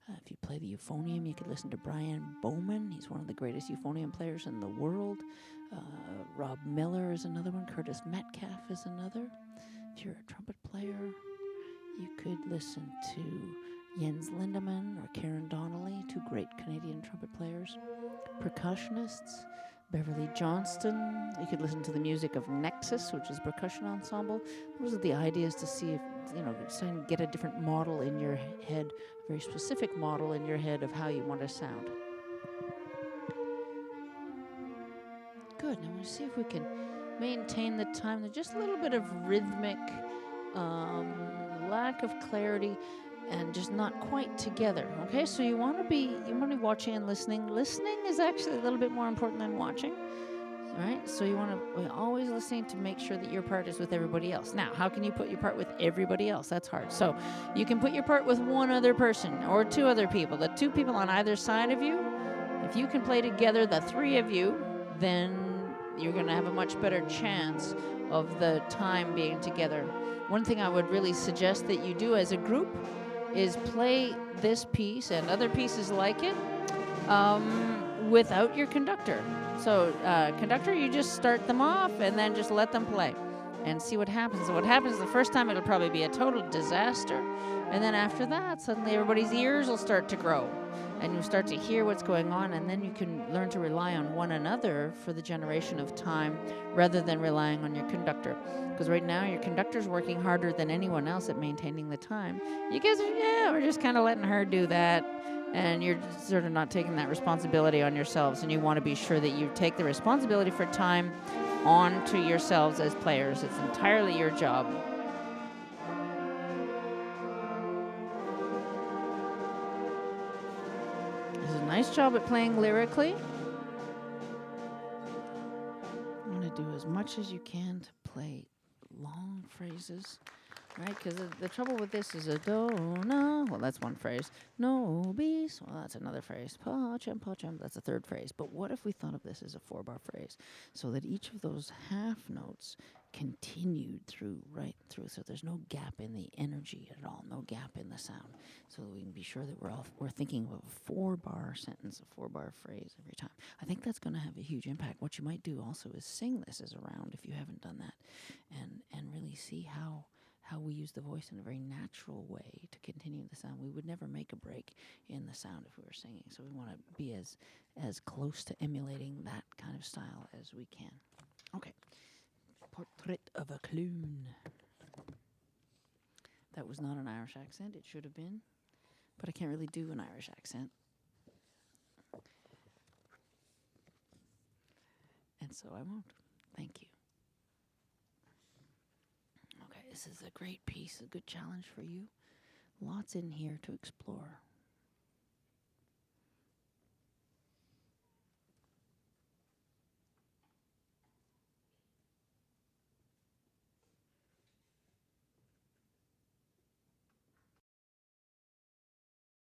If you play the euphonium, you could listen to Brian Bowman. He's one of the greatest euphonium players in the world. Rob Miller is another one. Curtis Metcalf is another. If you're a trumpet player, you could listen to Jens Lindemann or Karen Donnelly, two great Canadian trumpet players. Percussionists, Beverly Johnston. You could listen to the music of Nexus, which is a percussion ensemble. Those are the ideas to see if, trying to get a different model in your head, a very specific model in your head of how you want to sound. Good. Now we'll see if we can maintain the time. There's just a little bit of rhythmic lack of clarity and just not quite together. Okay, so you want to be watching and listening. Listening is actually a little bit more important than watching. All right, so you want to be always listening to make sure that your part is with everybody else. Now, how can you put your part with everybody else? That's hard. So you can put your part with one other person or two other people. The two people on either side of you, if you can play together, the three of you, then you're going to have a much better chance of the time being together. One thing I would really suggest that you do as a group is play this piece and other pieces like it without your conductor. So conductor, you just start them off and then just let them play and see what happens. What happens the first time, it'll probably be a total disaster. And then after that, suddenly everybody's ears will start to grow and you start to hear what's going on, and then you can learn to rely on one another for the generation of time rather than relying on your conductor. Because right now your conductor's working harder than anyone else at maintaining the time. You guys are, we're just kind of letting her do that, and you're sort of not taking that responsibility on yourselves, and you want to be sure that you take the responsibility for time onto yourselves as players. It's entirely your job. Nice job at playing lyrically. You want to do as much as you can to play long phrases, right? Because the trouble with this is a Dona. Well, that's one phrase. Nobis. Well, that's another phrase. Pacem, pacem. That's a third phrase. But what if we thought of this as a 4-bar phrase, so that each of those half notes continued right through, so there's no gap in the energy at all, no gap in the sound, so that we can be sure that we're thinking of a 4-bar sentence, a 4-bar phrase every time. I think that's going to have a huge impact. What you might do also is sing this as a round if you haven't done that, and really see how we use the voice in a very natural way to continue the sound. We would never make a break in the sound if we were singing, so we want to be as close to emulating that kind of style as we can. Okay. Portrait of a Clown. That was not an Irish accent. It should have been, but I can't really do an Irish accent. And so I won't. Thank you. Okay, this is a great piece, a good challenge for you. Lots in here to explore.